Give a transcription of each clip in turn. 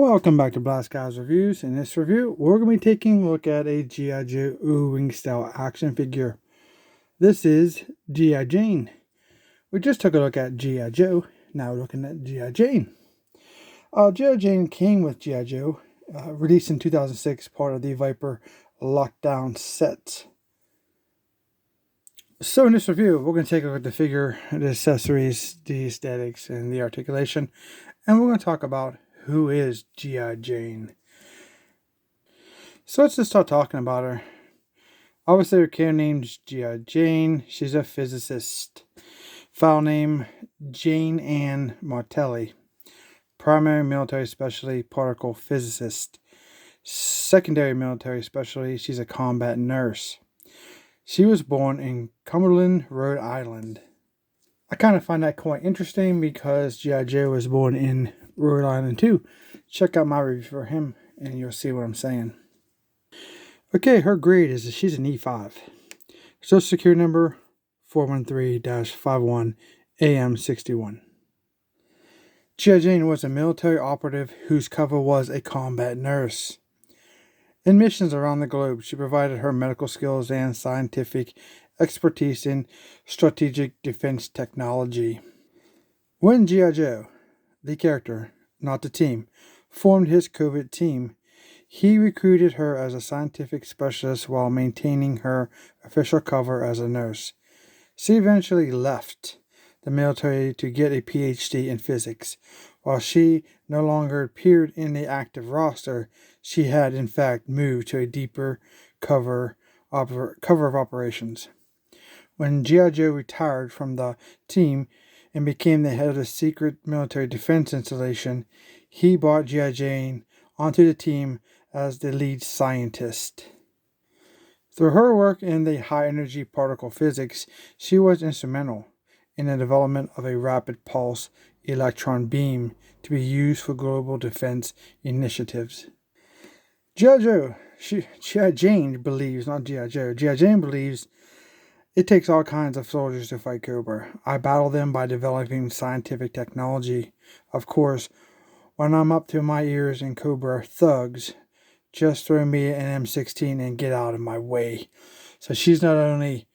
Welcome back to Blast Guys Reviews. In this review, we're going to be taking a look at a G.I. Joe wing style action figure. This is G.I. Jane. We just took a look at G.I. Joe. Now we're looking at G.I. Jane. G.I. Jane came with G.I. Joe, released in 2006, part of the Viper Lockdown set. So in this review, we're going to take a look at the figure, the accessories, the aesthetics, and the articulation. And we're going to talk about who is G.I. Jane. So let's just start talking about her. Obviously, her character name's G.I. Jane. She's a physicist. File name, Jane Ann Martelli. Primary military specialty, particle physicist. Secondary military specialty, she's a combat nurse. She was born in Cumberland, Rhode Island. I kind of find that quite interesting because G.I. Joe was born in Rhode Island too. Check out my review for him and you'll see what I'm saying. Okay, her grade is she's an E5. Social security number 413-51AM61. G.I. Jane was a military operative whose cover was a combat nurse. In missions around the globe, she provided her medical skills and scientific expertise in strategic defense technology. When G.I. Joe, the character, not the team, formed his COVID team, he recruited her as a scientific specialist while maintaining her official cover as a nurse. She eventually left the military to get a PhD in physics. While she no longer appeared in the active roster, she had in fact moved to a deeper cover of operations. When G.I. Joe retired from the team and became the head of the secret military defense installation, he brought G.I. Jane onto the team as the lead scientist. Through her work in the high-energy particle physics, she was instrumental in the development of a rapid pulse electron beam to be used for global defense initiatives. G.I. Jane believes, not G.I. Joe, G.I. Jane believes it takes all kinds of soldiers to fight Cobra. I battle them by developing scientific technology. Of course, when I'm up to my ears in Cobra thugs, just throw me an M16 and get out of my way. So she's not only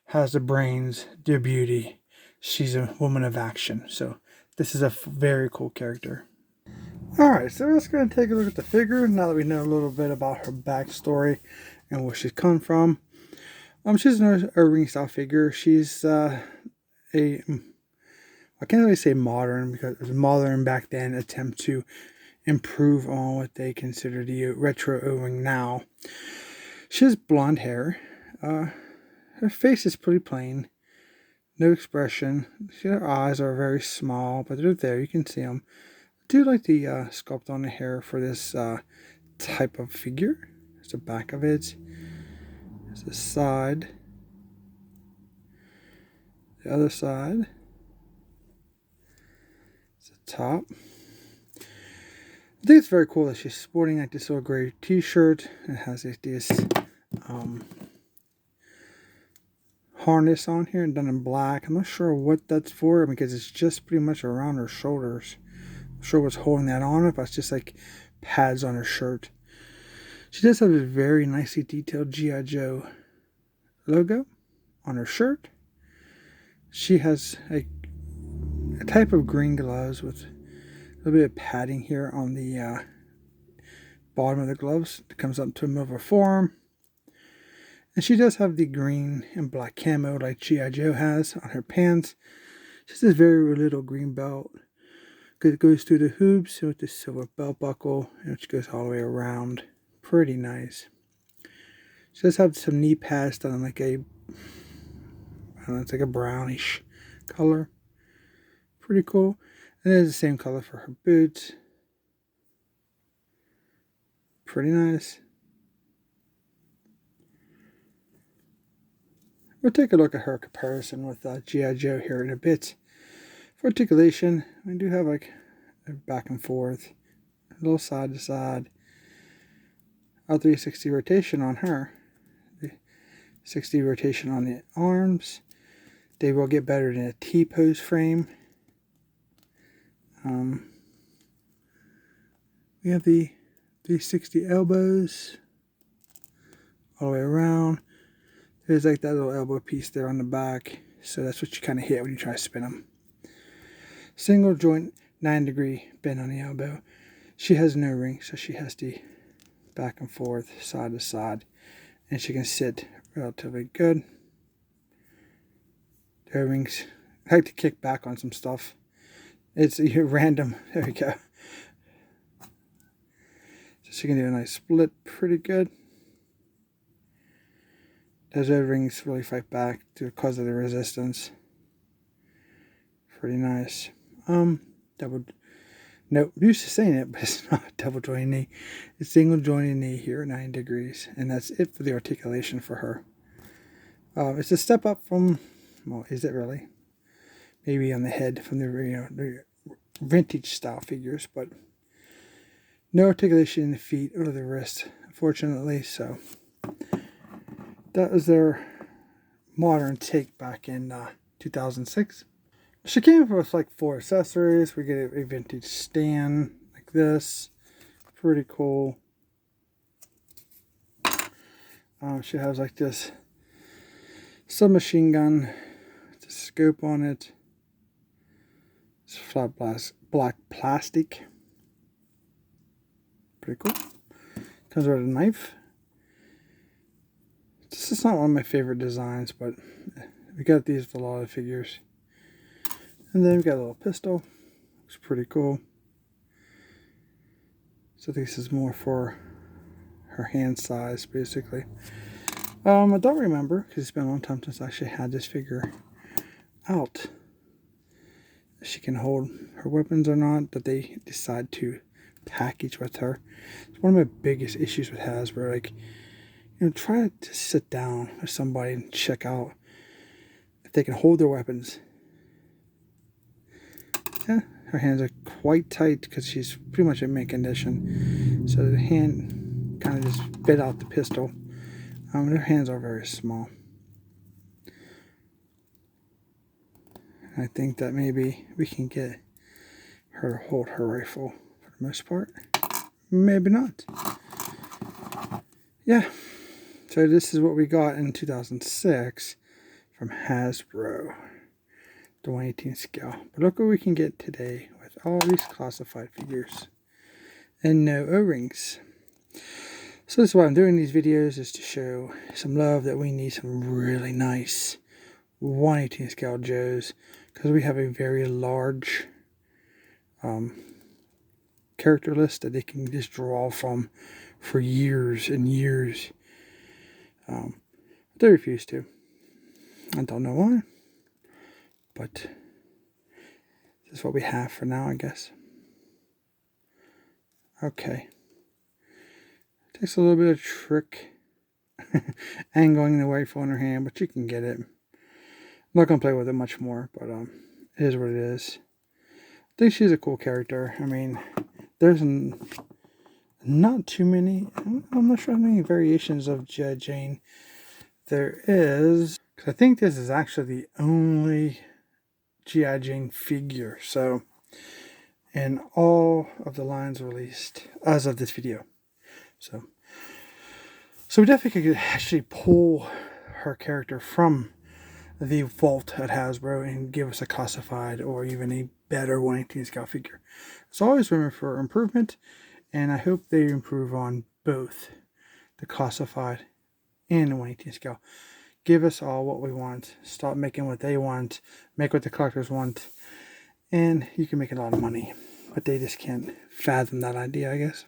has the brains, the beauty, she's a woman of action. So this is a very cool character. Alright, so let's go and take a look at the figure now that we know a little bit about her backstory and where she's come from. She's an Irving style figure. She's I can't really say modern because it was modern back then, attempt to improve on what they consider the retro Irving now. She has blonde hair. Her face is pretty plain. No expression. Her eyes are very small, but they're there. You can see them. I do like the sculpt on the hair for this type of figure. There's the back of it. There's the side. The other side. It's the top. I think it's very cool that she's sporting like this little gray t-shirt. It has this harness on here and done in black. I'm not sure what that's for because it's just pretty much around her shoulders. I'm not sure what's holding that on, if it's just like pads on her shirt. She does have a very nicely detailed G.I. Joe logo on her shirt. She has a type of green gloves with a little bit of padding here on the bottom of the gloves. It comes up to the middle of her forearm. And she does have the green and black camo like G.I. Joe has on her pants. She has this very little green belt. It goes through the hoops with this silver belt buckle, which goes all the way around. Pretty nice. She does have some knee pads done like a, I don't know, it's like a brownish color. Pretty cool. And it is the same color for her boots. Pretty nice. We'll take a look at her comparison with G.I. Joe here in a bit. For articulation, we do have like a back and forth, a little side to side. A 360 rotation on her. The 60 rotation on the arms. They will get better than a T-pose frame. We have the 360 elbows all the way around. There's like that little elbow piece there on the back. So that's what you kind of hit when you try to spin them. Single joint 9-degree bend on the elbow. She has no ring, so she has to back and forth, side to side. And she can sit relatively good. The rings. I like to kick back on some stuff. It's random. There we go. So she can do a nice split pretty good. Those O-rings really fight back because of the resistance. Pretty nice. Nope, I'm used to saying it, but it's not double jointed knee. It's single jointed knee here, 9 degrees. And that's it for the articulation for her. It's a step up from, well, is it really? Maybe on the head from the vintage style figures, but no articulation in the feet or the wrist, unfortunately. So that was their modern take back in 2006. She came with like 4 accessories. We get a vintage stand like this. Pretty cool. She has like this submachine gun with a scope on it. It's flat black plastic. Pretty cool. Comes with a knife. This is not one of my favorite designs, but we got these with a lot of figures. And then we got a little pistol. Looks pretty cool. So this is more for her hand size, basically. I don't remember, because it's been a long time since I actually had this figure out. She can hold her weapons or not, that they decide to package with her. It's one of my biggest issues with Hasbro. Like, try to sit down with somebody and check out if they can hold their weapons. Yeah, her hands are quite tight because she's pretty much in mint condition. So the hand kind of just bit out the pistol. Her hands are very small. I think that maybe we can get her to hold her rifle for the most part. Maybe not. Yeah. So this is what we got in 2006 from Hasbro. The 1/18 scale. But look what we can get today with all these classified figures. And no O-rings. So this is why I'm doing these videos, is to show some love that we need some really nice 1/18 scale Joes. Because we have a very large character list that they can just draw from for years and years. They refuse to. I don't know why. But this is what we have for now, I guess. Okay. Takes a little bit of trick. Angling the rifle in her hand, but you can get it. I'm not going to play with it much more, but it is what it is. I think she's a cool character. I mean, there's not too many. I'm not sure how many variations of G.I.JANE there is. Because I think this is actually the only G.I.JANE figure. So, and all of the lines released as of this video. So we definitely could actually pull her character from the vault at Hasbro and give us a classified or even a better 1/18 scale figure. There's always room for improvement, and I hope they improve on both the classified and the 1/18 scale. Give us all what we want. Stop making what they want. Make what the collectors want. And you can make a lot of money. But they just can't fathom that idea, I guess.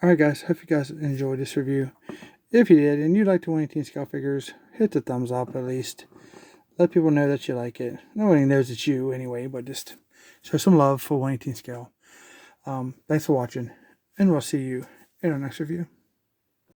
Alright guys, hope you guys enjoyed this review. If you did, and you like the 1/18 scale figures, hit the thumbs up at least. Let people know that you like it. Nobody knows it's you anyway, but just show some love for 1/18 scale. Thanks for watching, and we'll see you in our next review.